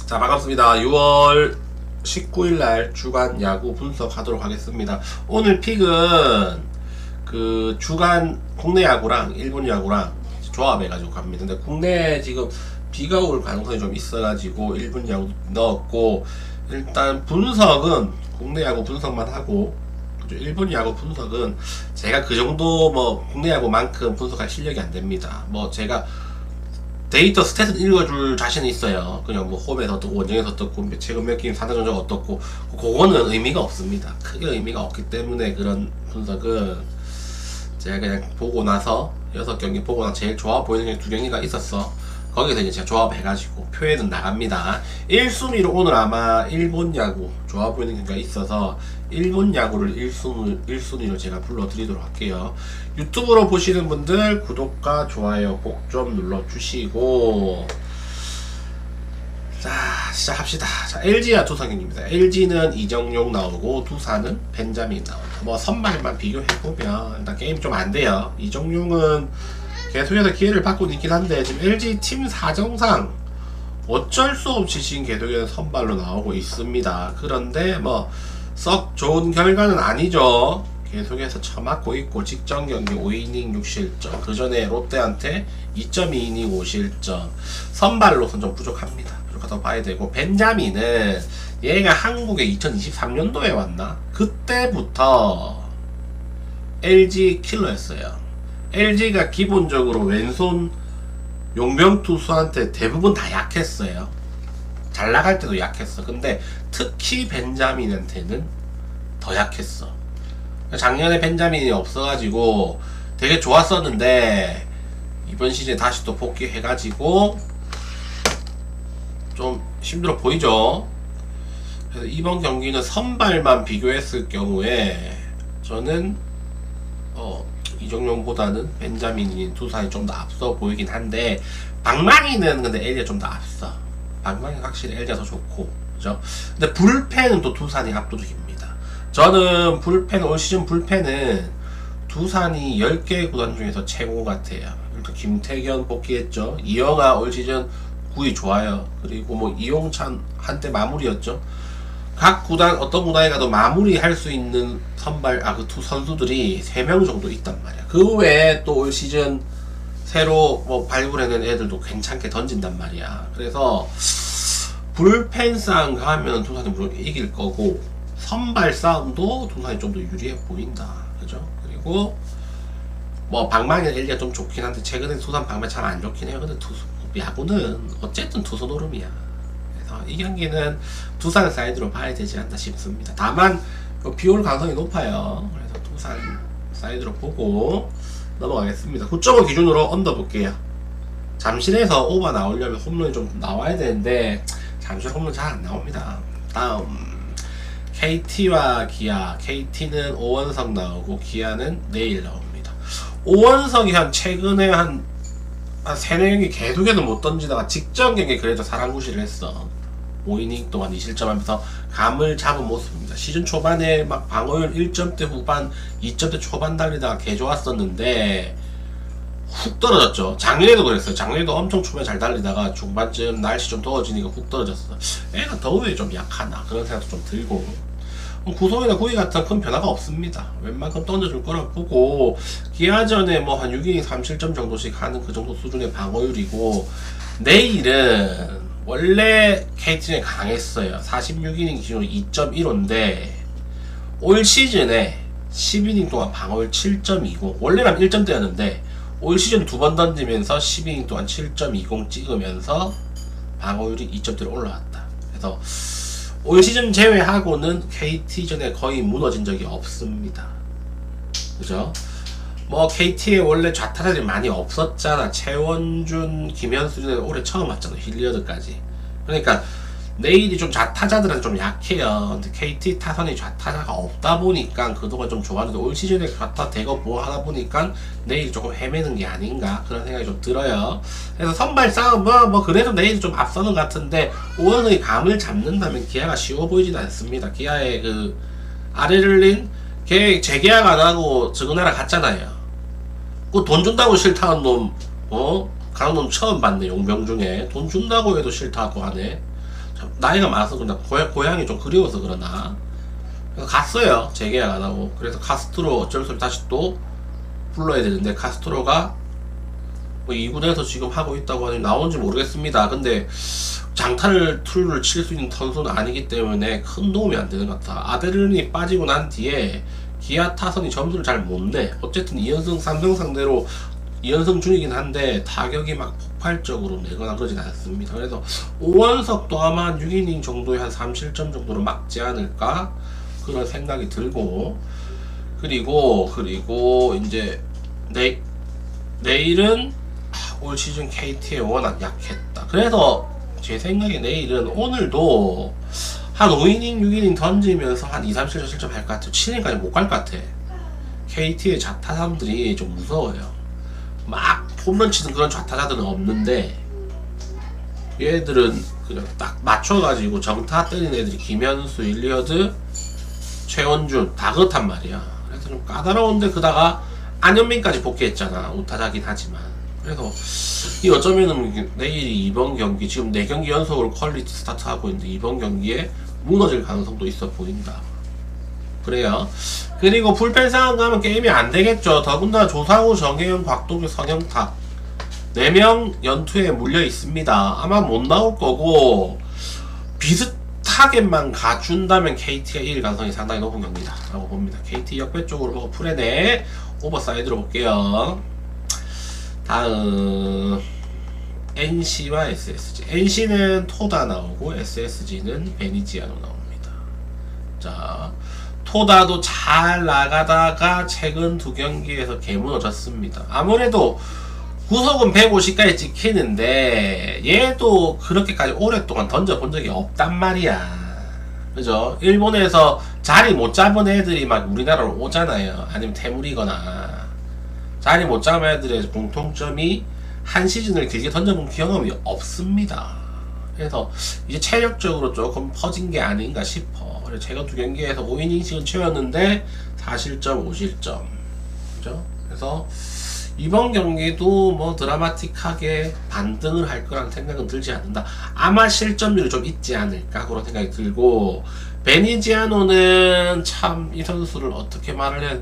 자, 반갑습니다. 6월 19일날 주간 야구 분석하도록 하겠습니다. 오늘 픽은 그 주간 국내 야구랑 일본 야구랑 조합해가지고 갑니다. 근데 국내 지금 비가 올 가능성이 좀 있어가지고 일본 야구 넣었고, 일단 분석은 국내 야구 분석만 하고, 일본 야구 분석은 제가 그 정도 뭐 국내 야구만큼 분석할 실력이 안 됩니다. 뭐 제가 데이터 스탯은 읽어줄 자신이 있어요. 그냥 뭐 홈에서 어떻고 원정에서 어떻고 최근 몇 게임 사다 전적 어떻고, 그거는 의미가 없습니다. 크게 의미가 없기 때문에 그런 분석은 제가 그냥 보고 나서 6경기 보고 나서 제일 좋아 보이는 게 2경기가 있었어. 거기서 이제 제가 조합해가지고 표에는 나갑니다. 1순위로 오늘 아마 일본 야구 좋아 보이는 경기가 있어서 일본 야구를 1순위로 제가 불러드리도록 할게요. 유튜브로 보시는 분들 구독과 좋아요 꼭 좀 눌러주시고, 자 시작합시다. 자, LG와 두산 경기입니다. LG는 이정용 나오고 두산은 벤자민 나옵니다. 뭐 선발만 비교해보면 일단 게임 좀 안돼요. 이정용은 계속해서 기회를 받고 있긴 한데 지금 LG 팀 사정상 어쩔 수 없이 지금 계속해서 선발로 나오고 있습니다. 그런데 뭐 썩 좋은 결과는 아니죠. 계속해서 처맞고 있고 직전 경기 5이닝 6실점, 그 전에 롯데한테 2.2이닝 5실점, 선발로선 좀 부족합니다. 부족하다고 봐야 되고, 벤자민은 얘가 한국에 2023년도에 왔나? 그때부터 LG 킬러였어요. LG가 기본적으로 왼손 용병 투수한테 대부분 다 약했어요. 잘 나갈 때도 약했어. 근데 특히 벤자민한테는 더 약했어. 작년에 벤자민이 없어가지고 되게 좋았었는데 이번 시즌에 다시 또 복귀해가지고 좀 힘들어 보이죠. 그래서 이번 경기는 선발만 비교했을 경우에 저는 이정용보다는 벤자민이 두산이 좀 더 앞서 보이긴 한데, 방망이는 근데 LG가 좀 더 앞서. 방망이는 확실히 LG가 더 좋고, 그죠? 근데 불펜은 또 두산이 압도적입니다. 저는 불펜, 올 시즌 불펜은 두산이 10개 구단 중에서 최고 같아요. 그러니까 김태견 복귀했죠. 이영하 올 시즌 구위 좋아요. 그리고 뭐 이용찬 한때 마무리였죠. 각 구단, 어떤 구단에 가도 마무리할 수 있는 선발, 그 두 선수들이 3명 정도 있단 말이야. 그 외에 또 올 시즌 새로 뭐 발굴해낸 애들도 괜찮게 던진단 말이야. 그래서 불펜 싸움 가면 두산이 무조건 이길 거고, 선발 싸움도 두산이 좀 더 유리해 보인다. 그죠? 그리고 뭐 방망이는 LG가 좀 좋긴 한데 최근에 두산 방망이 잘 안 좋긴 해요. 근데 야구는 어쨌든 투수 노름이야. 그래서 이 경기는 두산 사이드로 봐야 되지 않나 싶습니다. 다만 비올 가능성이 높아요. 그래서 두산 사이드로 보고 넘어가겠습니다. 9.5 기준으로 언더 볼게요. 잠실에서 오버 나오려면 홈런이 좀 나와야 되는데 잠실 홈런 잘 안 나옵니다. 다음 KT와 기아. KT는 오원석 나오고 기아는 내일 나옵니다. 오원석이 최근에 한 3-4경기 계속해서 못 던지다가 직전 경기 그래도 사랑구실을 했어. 5이닝 동안 2실점 하면서 감을 잡은 모습입니다. 시즌 초반에 막 방어율 1점대 후반, 2점대 초반 달리다가 개 좋았었는데 훅 떨어졌죠. 작년에도 그랬어요. 작년에도 엄청 초반에 잘 달리다가 중반쯤 날씨 좀 더워지니까 훅 떨어졌어. 애가 더위에 좀 약하나 그런 생각도 좀 들고, 구속이나 구위 같은 큰 변화가 없습니다. 웬만큼 던져줄 거라고 보고, 기아전에 뭐 한 6이닝 3실점 정도씩 하는 그 정도 수준의 방어율이고, 내일은 원래 KT는 강했어요. 46이닝 기준으로 2.15인데 올 시즌에 10이닝 동안 방어율 7.20, 원래는 1점대였는데 올 시즌 2번 던지면서 10이닝 동안 7.20 찍으면서 방어율이 2점대로 올라왔다. 그래서 올 시즌 제외하고는 KT전에 거의 무너진 적이 없습니다. 그죠? 뭐 KT에 원래 좌타자들이 많이 없었잖아. 최원준, 김현수는 올해 처음 왔잖아. 힐리어드까지. 그러니까 내일이 좀 좌타자들은 좀 약해요. 근데 KT 타선이 좌타자가 없다 보니까 그동안 좀 좋았는데 올 시즌에 좌타 대거 뭐 하다 보니까 내일 조금 헤매는 게 아닌가 그런 생각이 좀 들어요. 그래서 선발 싸움 뭐 그래도 내일 좀 앞서는 것 같은데, 오원의 감을 잡는다면 기아가 쉬워 보이진 않습니다. 기아의 그 아레를린 걔 재계약 안 하고 저그나라 갔잖아요. 그 돈 준다고 싫다는 놈, 가는 놈 처음 봤네. 용병 중에 돈 준다고 해도 싫다고 하네. 나이가 많아서 그런다. 고향이 좀 그리워서 그러나. 그래서 갔어요. 재계약 안 하고. 그래서 카스트로 어쩔 수 없이 다시 또 불러야 되는데, 카스트로가 뭐 2군에서 지금 하고 있다고 하니 나오는지 모르겠습니다. 근데 장타를 툴을 칠 수 있는 선수는 아니기 때문에 큰 도움이 안 되는 것 같아. 아데르니 빠지고 난 뒤에 기아 타선이 점수를 잘 못 내. 어쨌든 2연승 3승 상대로 2연승 중이긴 한데 타격이 막 폭발적으로 내거나 그러진 않습니다. 그래서 5원석도 아마 6이닝 정도의 한 3실점 정도로 막지 않을까 그런 생각이 들고, 그리고 이제 내일은 올 시즌 KT에 워낙 약했다. 그래서 제 생각에 내일은 오늘도 한 5이닝 6이닝 던지면서 한 2, 3실점 실점 할 것 같아요. 7이닝까지 못 갈 것 같아. KT의 좌타자들이 좀 무서워요. 막 홈런 치는 그런 좌타자들은 없는데 얘들은 그냥 딱 맞춰가지고 정타 때리는 애들이 김현수, 일리어드, 최원준 다 그렇단 말이야. 그래서 좀 까다로운데, 그다가 안현민까지 복귀했잖아. 우타자긴 하지만. 그래서 이 어쩌면은 내일이 이번 경기, 지금 4경기 연속으로 퀄리티 스타트하고 있는데 이번 경기에 무너질 가능성도 있어 보인다. 그래요. 그리고 불펜 상황 가면 게임이 안 되겠죠. 더군다나 조상우, 정혜영, 곽도규, 성영탁 4명 연투에 물려 있습니다. 아마 못 나올 거고, 비슷하게만 가준다면 KT가 이길 가능성이 상당히 높은 경기다 라고 봅니다. KT 역배 쪽으로 보고 프레네 오버사이드로 볼게요. 다음 NC와 SSG. NC는 토다 나오고 SSG는 베니지아노 나옵니다. 자, 토다도 잘 나가다가 최근 2경기에서 개무너졌습니다. 아무래도 구속은 150까지 찍히는데 얘도 그렇게까지 오랫동안 던져본 적이 없단 말이야. 그죠? 일본에서 자리 못 잡은 애들이 막 우리나라로 오잖아요. 아니면 태물이거나. 자리 못 잡은 애들의 공통점이 한 시즌을 길게 던져본 경험이 없습니다. 그래서 이제 체력적으로 조금 퍼진 게 아닌가 싶어. 그래서 최근 2경기에서 5이닝씩은 채웠는데 4실점 5실점. 그죠? 그래서 이번 경기도 뭐 드라마틱하게 반등을 할 거라는 생각은 들지 않는다. 아마 실점률이 좀 있지 않을까 그런 생각이 들고, 베니지아노는 참 이 선수를 어떻게 말을 해,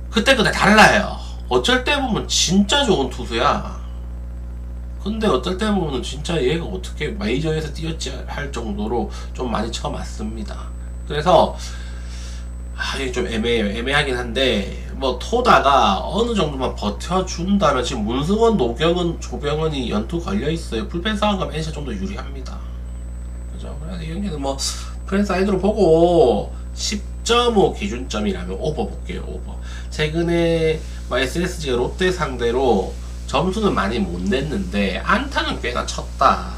그때그때 달라요. 어쩔 때 보면 진짜 좋은 투수야. 근데 어떨 때 보면 진짜 얘가 어떻게 메이저에서 뛰었지 할 정도로 좀 많이 쳐맞습니다. 그래서 이게 좀 애매하긴 한데, 뭐 토다가 어느 정도만 버텨준다면, 지금 문승원, 노경은, 조병헌이 연투 걸려있어요. 불펜 상황 가면 NC가 좀 더 유리합니다. 그죠? 그래서 이 경기는 뭐 프렌 사이드로 보고 10.5 기준점이라면 오버 볼게요. 오버. 최근에 뭐 SSG가 롯데 상대로 점수는 많이 못 냈는데 안타는 꽤나 쳤다.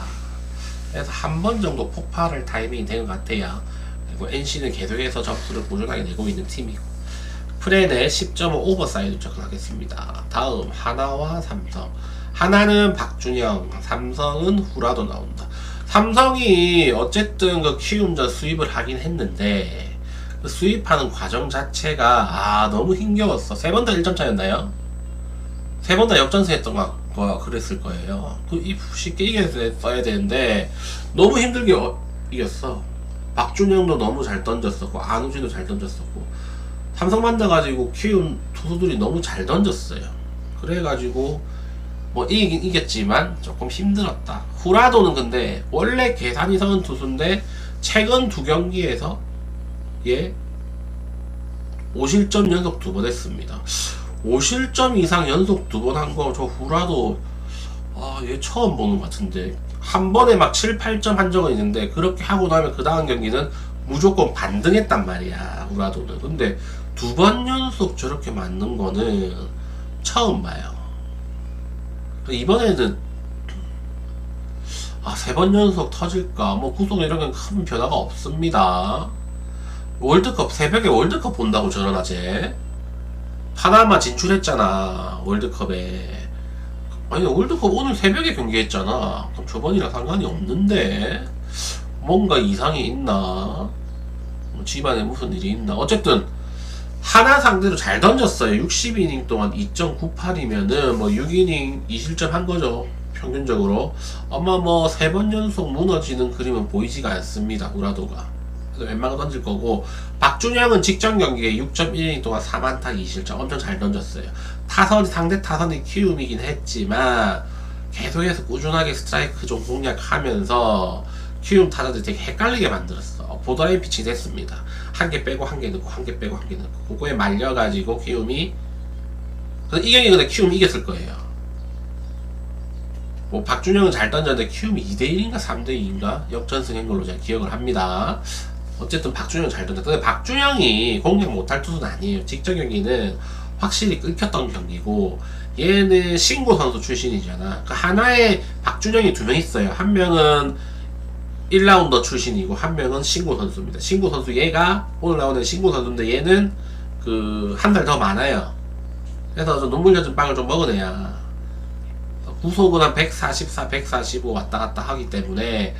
그래서 한 번 정도 폭발할 타이밍이 된 것 같아요. 그리고 NC는 계속해서 점수를 꾸준하게 내고 있는 팀이고, 프렌의 10.5 오버사이드 접근하겠습니다. 다음 하나와 삼성. 하나는 박준영, 삼성은 후라도 나온다. 삼성이 어쨌든 그 키움전 수입을 하긴 했는데 그 수입하는 과정 자체가 너무 힘겨웠어. 3번 다 1점 차였나요? 3번 다 역전승했던 거 그랬을 거예요. 쉽게 이겼어야 되는데 너무 힘들게 이겼어. 박준영도 너무 잘 던졌었고 안우진도 잘 던졌었고, 삼성 만나가지고 키운 투수들이 너무 잘 던졌어요. 그래가지고 뭐 이기긴 이겼지만 조금 힘들었다. 후라도는 근데 원래 계산이 서는 투수인데 최근 2경기에서 얘 5실점 연속 2번 했습니다. 5실점 이상 연속 2번 한 거 저 후라도 얘 처음 보는 것 같은데, 한 번에 막 7, 8점 한 적은 있는데 그렇게 하고 나면 그 다음 경기는 무조건 반등했단 말이야, 후라도는. 근데 2번 연속 저렇게 맞는 거는 처음 봐요. 이번에는 3번 연속 터질까? 뭐 구속 이런 건 큰 변화가 없습니다. 월드컵 새벽에 월드컵 본다고 저러나제? 파나마 진출했잖아 월드컵에. 아니 월드컵 오늘 새벽에 경기했잖아. 그럼 저번이랑 상관이 없는데 뭔가 이상이 있나? 뭐 집안에 무슨 일이 있나? 어쨌든 하나 상대로 잘 던졌어요. 60이닝 동안 2.98이면은 뭐 6이닝 2실점 한 거죠. 평균적으로 아마 뭐 3번 연속 무너지는 그림은 보이지가 않습니다. 우라도가. 그래서 웬만하면 던질 거고, 박준영은 직전 경기에 6.1이닝 동안 4만타 2실점 엄청 잘 던졌어요. 상대 타선이 키움이긴 했지만 계속해서 꾸준하게 스트라이크 좀 공략하면서 키움 타자들이 되게 헷갈리게 만들었어. 보더라인 피칭 됐습니다. 한 개 빼고 한 개 넣고 한 개 빼고 한 개 넣고 그거에 말려가지고 키움이, 그래서 이 경기 근데 키움이 이겼을 거예요. 뭐 박준영은 잘 던졌는데 키움이 2대1인가 3대2인가 역전승한 걸로 제가 기억을 합니다. 어쨌든 박준영은 잘 던졌다. 근데 박준영이 공략 못할 투수는 아니에요. 직전 경기는 확실히 끊겼던 경기고, 얘는 신고 선수 출신이잖아. 그 하나에 박준영이 2명 있어요. 한 명은 1라운더 출신이고 한 명은 신고 선수입니다. 신고 선수, 얘가 오늘 나오는 신고 선수인데 얘는 그 한 달 더 많아요. 그래서 좀 눈물 젖은 빵을 좀 먹은 애야. 구속은 한 144, 145 왔다 갔다 하기 때문에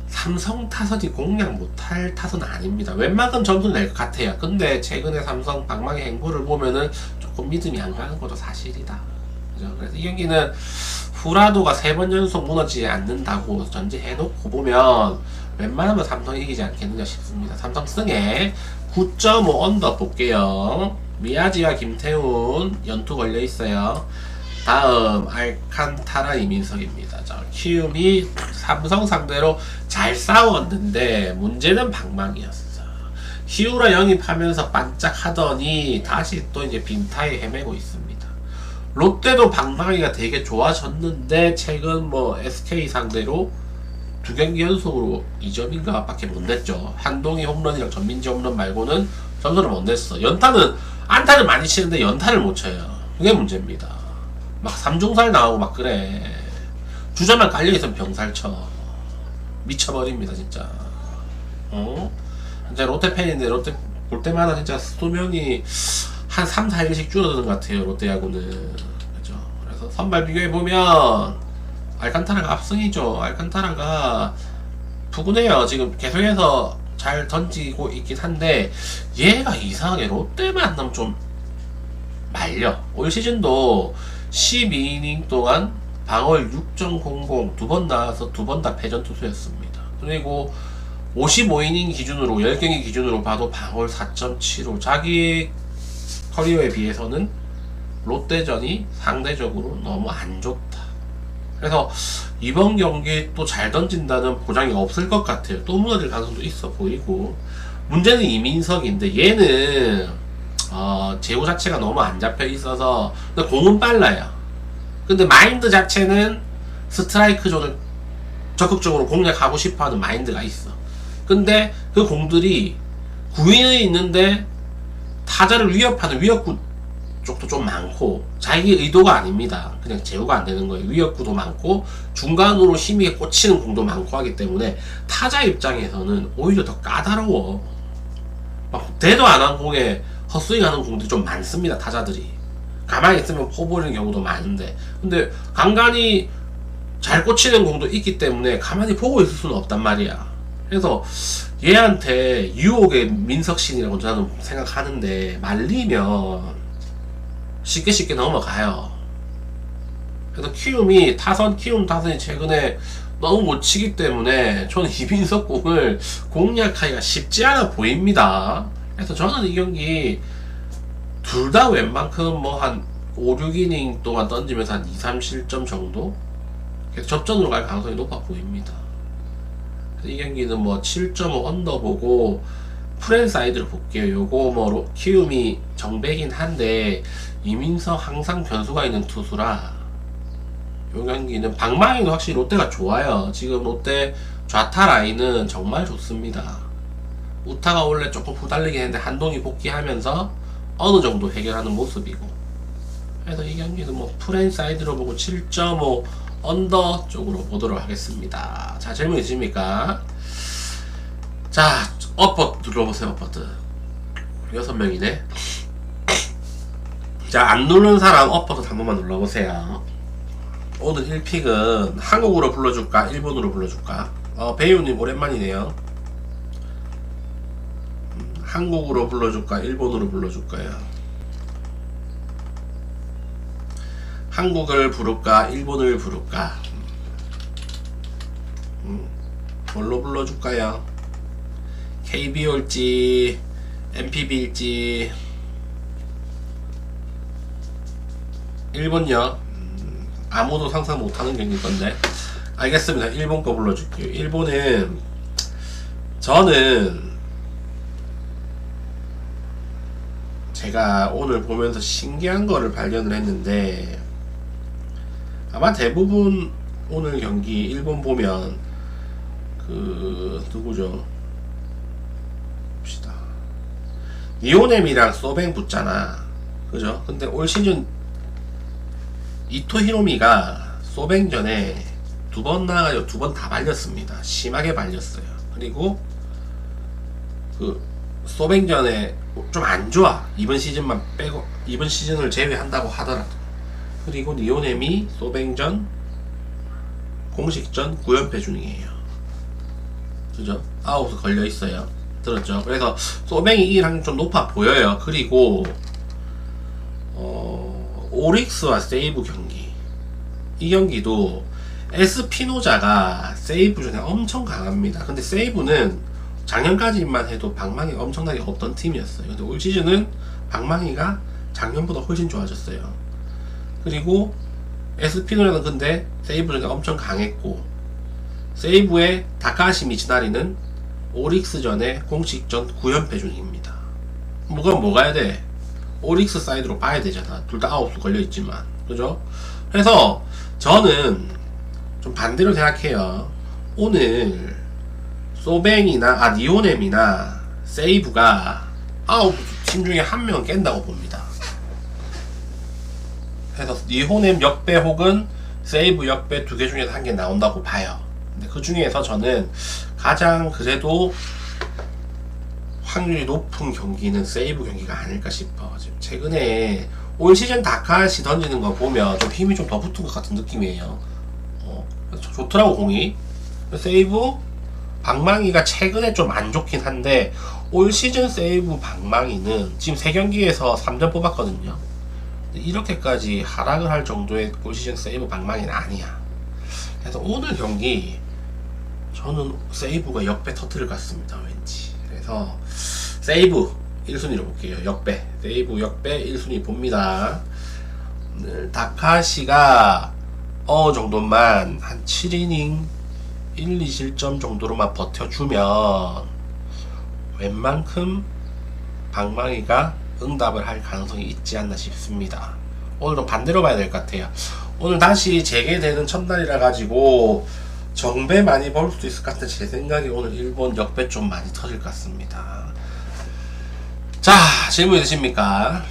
삼성 타선이 공략 못할 타선은 아닙니다. 웬만큼 점수는 낼 것 같아요. 근데 최근에 삼성 방망이 행보를 보면은 조금 믿음이 안 가는 것도 사실이다. 그죠? 그래서 이 경기는 후라도가 3번 연속 무너지지 않는다고 전제해놓고 보면 웬만하면 삼성이 이기지 않겠느냐 싶습니다. 삼성 승에 9.5 언더 볼게요. 미야지와 김태훈 연투 걸려있어요. 다음 알칸타라 이민석입니다. 자, 키움이 삼성 상대로 잘 싸웠는데 문제는 방망이였어. 히우라 영입하면서 반짝하더니 다시 또 이제 빈타에 헤매고 있습니다. 롯데도 방망이가 되게 좋아졌는데 최근 뭐 SK 상대로 2경기 연속으로 2점인가 밖에 못 냈죠. 한동희 홈런이랑 전민지 홈런 말고는 점수를 못 냈어. 연타는 안타를 많이 치는데 연타를 못 쳐요. 그게 문제입니다. 막 3중살 나오고 막 그래. 주자만 깔려있으면 병살 쳐. 미쳐버립니다 진짜. 진짜 롯데 팬인데 롯데 볼 때마다 진짜 수명이 한 3, 4일씩 줄어드는 것 같아요. 롯데야구는. 그죠? 그래서 선발 비교해보면 알칸타라가 압승이죠. 알칸타라가 푸근해요. 지금 계속해서 잘 던지고 있긴 한데 얘가 이상하게 롯데 만나면 좀 말려. 올 시즌도 12이닝 동안 방어율 6.00 두 번 나와서 두 번 다 패전 투수였습니다. 그리고 55이닝 기준으로 10경기 기준으로 봐도 방어율 4.75, 자기 커리어에 비해서는 롯데전이 상대적으로 너무 안 좋다. 그래서 이번 경기에 또 잘 던진다는 보장이 없을 것 같아요. 또 무너질 가능성도 있어 보이고. 문제는 이민석인데 얘는 제구 자체가 너무 안 잡혀 있어서, 근데 공은 빨라요. 근데 마인드 자체는 스트라이크 존을 적극적으로 공략하고 싶어 하는 마인드가 있어. 근데 그 공들이 구인에 있는데 타자를 위협하는 위협구 쪽도 좀 많고, 자기 의도가 아닙니다. 그냥 제구가 안 되는 거예요. 위협구도 많고 중간으로 힘있게 꽂히는 공도 많고 하기 때문에 타자 입장에서는 오히려 더 까다로워. 막 대도 안 한 공에 헛스윙하는 공들이 좀 많습니다. 타자들이 가만히 있으면 포 보이는 경우도 많은데, 근데 간간히 잘 꽂히는 공도 있기 때문에 가만히 보고 있을 수는 없단 말이야. 그래서 얘한테 유혹의 민석신이라고 저는 생각하는데 말리면 쉽게 넘어가요. 그래서 키움 타선이 최근에 너무 못 치기 때문에 저는 이민석 공을 공략하기가 쉽지 않아 보입니다. 그래서 저는 이 경기 둘 다 웬만큼 뭐 한 5, 6이닝 동안 던지면서 한 2, 3실점 정도? 그래서 접전으로 갈 가능성이 높아 보입니다. 그래서 이 경기는 뭐 7.5 언더 보고 프랜사이드를 볼게요. 요거 뭐 키움이 정배긴 한데 이민석 항상 변수가 있는 투수라 요 경기는 방망이도 확실히 롯데가 좋아요. 지금 롯데 좌타 라인은 정말 좋습니다. 우타가 원래 조금 후달리긴 했는데 한동이 복귀하면서 어느 정도 해결하는 모습이고, 그래서 이 경기는 뭐 프랜사이드로 보고 7.5 언더 쪽으로 보도록 하겠습니다. 자, 질문 있으십니까? 자, 어퍼트 눌러보세요. 어퍼트 6명이네. 자, 안 누른 사람 어퍼트 한 번만 눌러보세요. 오늘 1픽은 한국어로 불러줄까? 일본어로 불러줄까? 배우님 오랜만이네요. 한국어로 불러줄까? 일본어로 불러줄까요? 한국을 부를까 일본을 부를까? 뭘로 불러줄까요? KBO일지 MPB일지. 일본요? 아무도 상상 못하는 경기일 건데. 알겠습니다. 일본 거 불러줄게요. 일본은 저는 제가 오늘 보면서 신기한 거를 발견을 했는데, 아마 대부분 오늘 경기 일본 보면 누구죠? 봅시다. 니오넴이랑 소뱅 붙잖아. 그죠? 근데 올 시즌 이토 히로미가 소뱅전에 두 번 나가요. 두 번 다 발렸습니다. 심하게 발렸어요. 그리고 소뱅전에 좀 안 좋아. 이번 시즌만 빼고, 이번 시즌을 제외한다고 하더라도. 그리고 니오넴이 소뱅전 공식전 9연패 중이에요. 그죠? 아웃 걸려 있어요. 들었죠? 그래서 소뱅이 이길 확률이 좀 높아 보여요. 그리고 오릭스와 세이브 경기, 이 경기도 에스피노자가 세이브전에 엄청 강합니다. 근데 세이브는 작년까지만 해도 방망이 엄청나게 없던 팀이었어요. 근데 올 시즌은 방망이가 작년보다 훨씬 좋아졌어요. 그리고 에스피노자는 근데 세이브전에 엄청 강했고, 세이브의 다카시 미치나리는 오릭스전에 공식전 9연패 중입니다. 뭐가 해야 돼? 오릭스 사이드로 봐야 되잖아. 둘 다 아웃수 걸려있지만. 그죠? 그래서 저는 좀 반대로 생각해요. 오늘 소뱅이나 니오넴이나 세이브가 아웃 팀 중에 한 명은 깬다고 봅니다. 그래서 니오넴 역배 혹은 세이브 역배 두 개 중에서 한 개 나온다고 봐요. 근데 그 중에서 저는 가장 그래도 확률이 높은 경기는 세이브 경기가 아닐까 싶어. 지금 최근에 올 시즌 다카시 던지는 거 보면 좀 힘이 좀 더 붙은 것 같은 느낌이에요. 좋더라고 공이. 세이브 방망이가 최근에 좀 안 좋긴 한데, 올 시즌 세이브 방망이는 지금 3경기에서 3점 뽑았거든요. 이렇게까지 하락을 할 정도의 올 시즌 세이브 방망이는 아니야. 그래서 오늘 경기 저는 세이브가 역배 터트릴 것 같습니다. 왠지. 그래서 세이브 1순위로 볼게요. 역배. 세이브 역배 1순위 봅니다. 오늘 다카시가 어느 정도만 한 7이닝 1, 2실점 정도로만 버텨주면 웬만큼 방망이가 응답을 할 가능성이 있지 않나 싶습니다. 오늘은 반대로 봐야 될 것 같아요. 오늘 다시 재개되는 첫날이라 가지고 정배 많이 볼 수도 있을 것 같은데, 제 생각에 오늘 일본 역배 좀 많이 터질 것 같습니다. 자, 질문 있으십니까?